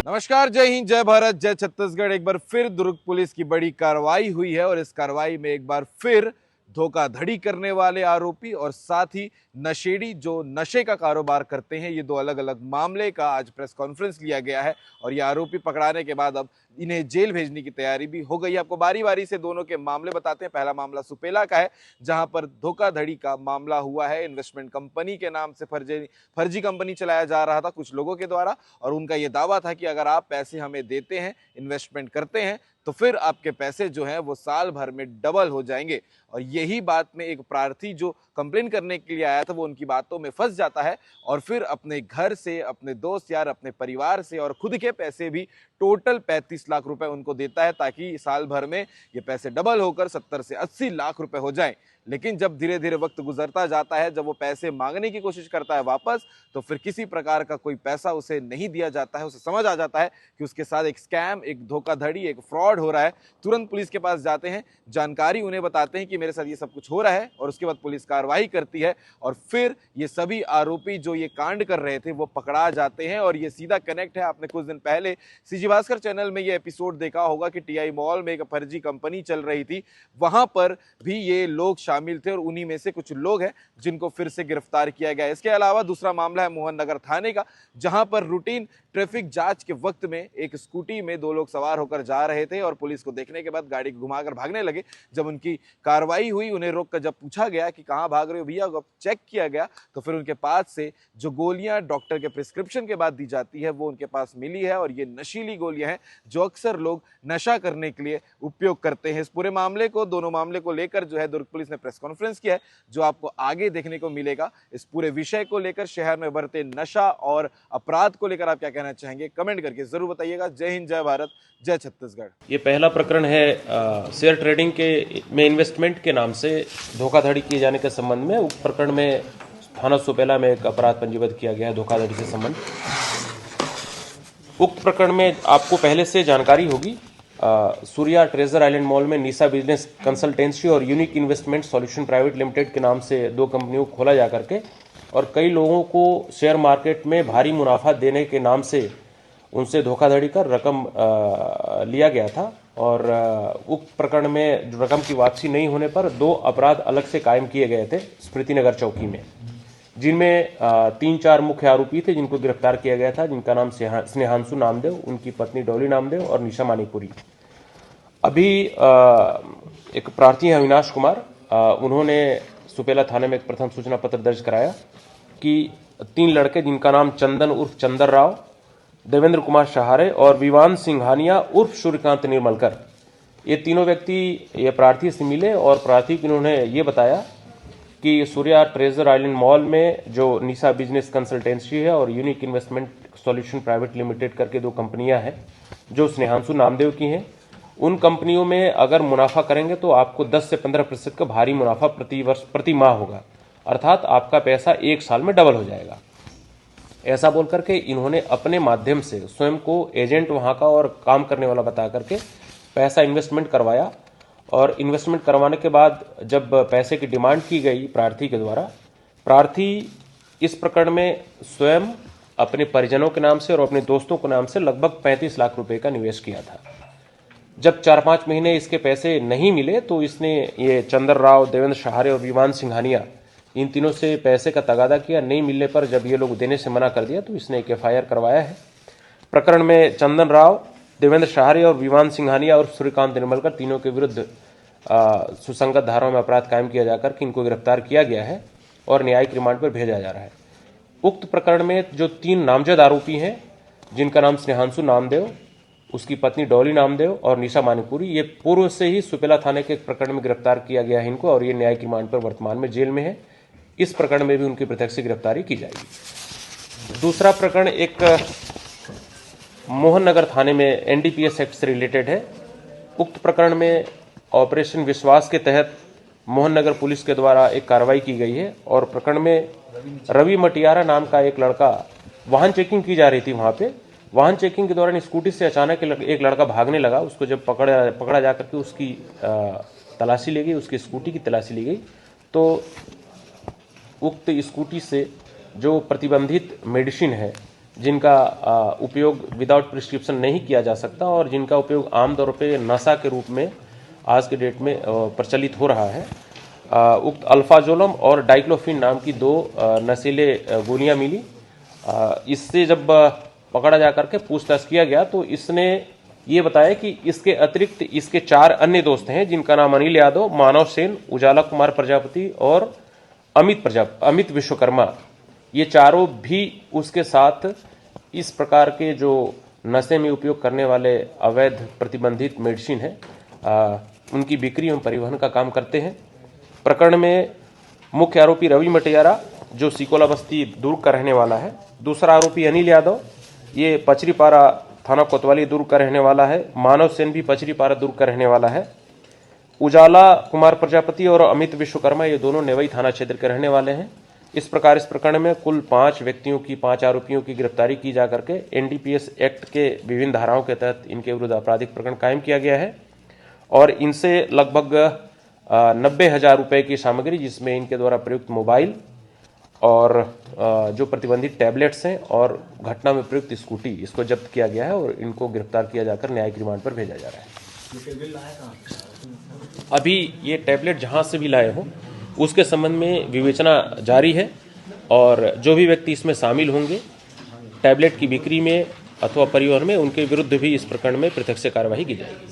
नमस्कार, जय हिंद, जय भारत, जय छत्तीसगढ़। एक बार फिर दुर्ग पुलिस की बड़ी कार्रवाई हुई है और इस कार्रवाई में एक बार फिर धोखाधड़ी करने वाले आरोपी और साथ ही नशेड़ी जो नशे का कारोबार करते हैं, ये दो अलग अलग मामले का आज प्रेस कॉन्फ्रेंस लिया गया है और ये आरोपी पकड़ाने के बाद अब इन्हें जेल भेजने की तैयारी भी हो गई है। आपको बारी बारी से दोनों के मामले बताते हैं। पहला मामला सुपेला का है, जहां पर धोखाधड़ी का मामला हुआ है। इन्वेस्टमेंट कंपनी के नाम से फर्जी कंपनी चलाया जा रहा था कुछ लोगों के द्वारा और उनका यह दावा था कि अगर आप पैसे हमें देते हैं, इन्वेस्टमेंट करते हैं, तो फिर आपके पैसे जो हैं वो साल भर में डबल हो जाएंगे। और यही बात में एक प्रार्थी जो कंप्लेन करने के लिए आया था वो उनकी बातों में फंस जाता है और फिर अपने घर से, अपने दोस्त यार, अपने परिवार से और खुद के पैसे भी टोटल 35 लाख रुपए उनको देता है ताकि साल भर में ये पैसे डबल होकर 70 से 80 लाख रुपए हो जाएं। लेकिन जब धीरे धीरे वक्त गुजरता जाता है, जब वो पैसे मांगने की कोशिश करता है वापस, तो फिर किसी प्रकार का कोई पैसा उसे नहीं दिया जाता है। उसे समझ आ जाता है कि उसके साथ एक स्कैम, एक धोखाधड़ी, एक फ्रॉड हो रहा है। तुरंत पुलिस के पास जाते हैं, जानकारी उन्हें बताते हैं कि मेरे साथ ये सब कुछ हो रहा है और उसके बाद पुलिस कार्रवाई करती है और फिर ये सभी आरोपी जो ये कांड कर रहे थे वो पकड़ा जाते हैं। और ये सीधा कनेक्ट है, आपने कुछ दिन पहले सीजी भास्कर चैनल में ये एपिसोड देखा होगा कि टीआई मॉल में एक फर्जी कंपनी चल रही थी, वहां पर भी ये लोग शामिल थे और उन्हीं में से कुछ लोग हैं जिनको फिर से गिरफ्तार किया गया। इसके अलावा दूसरा मामला है मोहन नगर थाने का, जहां पर रूटीन ट्रैफिक जांच के वक्त में एक स्कूटी में दो लोग सवार होकर जा रहे थे और पुलिस को देखने के बाद गाड़ी को घुमाकर भागने लगे। जब उनकी कार्रवाई हुई, उन्हें रोककर जब पूछा गया कि कहां भाग रहे हो भैया, जब चेक किया गया तो फिर उनके पास से जो गोलियां डॉक्टर के प्रिस्क्रिप्शन के बाद दी जाती है वो उनके पास मिली है और ये नशीली गोलियां हैं जो अक्सर लोग नशा करने के लिए उपयोग करते हैं। इस पूरे मामले को, दोनों मामले को लेकर जो है दुर्ग पुलिस ने प्रेस कॉन्फ्रेंस किया है, जो आपको आगे देखने को मिलेगा। इस पूरे विषय को लेकर, शहर में बढ़ते नशा और अपराध को लेकर आप क्या कहना चाहेंगे, कमेंट करके जरूर बताइएगा। जय हिंद, जय भारत, जय छत्तीसगढ़। ये पहला प्रकरण है शेयर ट्रेडिंग में इन्वेस्टमेंट के नाम से धोखाधड़ी किए जाने के संबंध में। उक्त प्रकरण में थाना सुपेला में एक अपराध पंजीबद्ध किया गया है धोखाधड़ी से संबंध। उक्त प्रकरण में आपको पहले से जानकारी होगी, सूर्या ट्रेजर आइलैंड मॉल में निशा बिजनेस कंसल्टेंसी और unique investment solution private limited के नाम से दो कंपनियों को खोला जा करके और कई लोगों को शेयर मार्केट में भारी मुनाफा देने के नाम से उनसे धोखाधड़ी कर रकम लिया गया था। और उक्त प्रकरण में रकम की वापसी नहीं होने पर दो अपराध अलग से कायम किए गए थे स्मृति नगर चौकी में, जिनमें 3-4 मुख्य आरोपी थे जिनको गिरफ्तार किया गया था, जिनका नाम स्नेहांशु नामदेव, उनकी पत्नी डॉली नामदेव और निशा मानीपुरी। अभी एक प्रार्थी है अविनाश कुमार, उन्होंने सुपेला थाने में एक प्रथम सूचना पत्र दर्ज कराया कि 3 लड़के जिनका नाम चंदन उर्फ चंदर राव, देवेंद्र कुमार शहारे और विवान सिंघानिया उर्फ सूर्यकांत निर्मलकर, ये तीनों व्यक्ति ये प्रार्थी से मिले और प्रार्थी को इन्होंने ये बताया कि सूर्या ट्रेजर आइलैंड मॉल में जो निशा बिजनेस कंसल्टेंसी है और unique investment solution private limited करके दो कंपनियां हैं जो स्नेहांशु नामदेव की हैं, उन कंपनियों में अगर मुनाफा करेंगे तो आपको 10 से 15% का भारी मुनाफा प्रति माह होगा, अर्थात आपका पैसा 1 साल में डबल हो जाएगा। ऐसा बोल करके इन्होंने अपने माध्यम से स्वयं को एजेंट वहां का और काम करने वाला बता करके पैसा इन्वेस्टमेंट करवाया और इन्वेस्टमेंट करवाने के बाद जब पैसे की डिमांड की गई प्रार्थी के द्वारा, प्रार्थी इस प्रकरण में स्वयं अपने परिजनों के नाम से और अपने दोस्तों के नाम से लगभग 35 लाख रुपए का निवेश किया था। जब 4-5 महीने इसके पैसे नहीं मिले तो इसने ये चंदर राव, देवेंद्र शहारे और विमान सिंघानिया, इन तीनों से पैसे का तगादा किया। नहीं मिलने पर जब ये लोग देने से मना कर दिया तो इसने एक FIR करवाया है। प्रकरण में चंदन राव, देवेंद्र शहारे और विमान सिंघानिया और सूर्यकांत निर्मलकर तीनों के विरुद्ध सुसंगत धाराओं में अपराध कायम किया जाकर के इनको गिरफ्तार किया गया है और न्यायिक रिमांड पर भेजा जा रहा है। उक्त प्रकरण में जो 3 नामजद आरोपी हैं, जिनका नाम स्नेहांशु नामदेव, उसकी पत्नी डॉली नामदेव और निशा मानीपुरी, ये पूर्व से ही सुपेला थाने के एक प्रकरण में गिरफ्तार किया गया है इनको और ये न्यायिक रिमांड पर वर्तमान में जेल में है। इस प्रकरण में भी उनकी प्रत्यक्ष गिरफ्तारी की जाएगी। दूसरा प्रकरण एक मोहन नगर थाने में NDPS एक्ट से रिलेटेड है। उक्त प्रकरण में ऑपरेशन विश्वास के तहत मोहन नगर पुलिस के द्वारा एक कार्रवाई की गई है और प्रकरण में रवि मटियारा नाम का एक लड़का, वाहन चेकिंग की जा रही थी वहां पे, वाहन चेकिंग के दौरान स्कूटी से अचानक एक लड़का भागने लगा। उसको जब पकड़ा जाकर के उसकी तलाशी ली गई, उसकी स्कूटी की तलाशी ली गई तो उक्त स्कूटी से जो प्रतिबंधित मेडिसिन है जिनका उपयोग विदाउट प्रिस्क्रिप्शन नहीं किया जा सकता और जिनका उपयोग आमतौर पे नशा के रूप में आज के डेट में प्रचलित हो रहा है। उक्त अल्फाजोलम और डाइक्लोफिन नाम की 2 नशीले गोलियां मिली। इससे जब पकड़ा जा करके पूछताछ किया गया तो इसने ये बताया कि इसके अतिरिक्त इसके 4 अन्य दोस्त हैं, जिनका नाम अनिल यादव, मानव सेन, उजाला कुमार प्रजापति और अमित विश्वकर्मा, ये चारों भी उसके साथ इस प्रकार के जो नशे में उपयोग करने वाले अवैध प्रतिबंधित मेडिसिन है उनकी बिक्री एवं परिवहन का काम करते हैं। प्रकरण में मुख्य आरोपी रवि मटियारा जो सिकोला बस्ती दुर्ग का रहने वाला है, दूसरा आरोपी अनिल यादव ये पचरीपारा थाना कोतवाली दुर्ग का रहने वाला है, मानव सेन भी पचरीपारा दुर्ग का रहने वाला है, उजाला कुमार प्रजापति और अमित विश्वकर्मा ये दोनों नेवई थाना क्षेत्र के रहने वाले हैं। इस प्रकार इस प्रकरण में कुल 5 आरोपियों की गिरफ्तारी की जा करके एनडीपीएस एक्ट के विभिन्न धाराओं के तहत इनके विरुद्ध आपराधिक प्रकरण कायम किया गया है और इनसे लगभग 90,000 रुपए की सामग्री, जिसमें इनके द्वारा प्रयुक्त मोबाइल और जो प्रतिबंधित टैबलेट्स हैं और घटना में प्रयुक्त स्कूटी, इसको जब्त किया गया है और इनको गिरफ्तार किया जाकर न्यायिक रिमांड पर भेजा जा रहा है। अभी ये टैबलेट जहां से भी लाए हो उसके संबंध में विवेचना जारी है और जो भी व्यक्ति इसमें शामिल होंगे टैबलेट की बिक्री में अथवा परिवहन में, उनके विरुद्ध भी इस प्रकरण में प्रत्यक्ष कार्रवाई की जाएगी।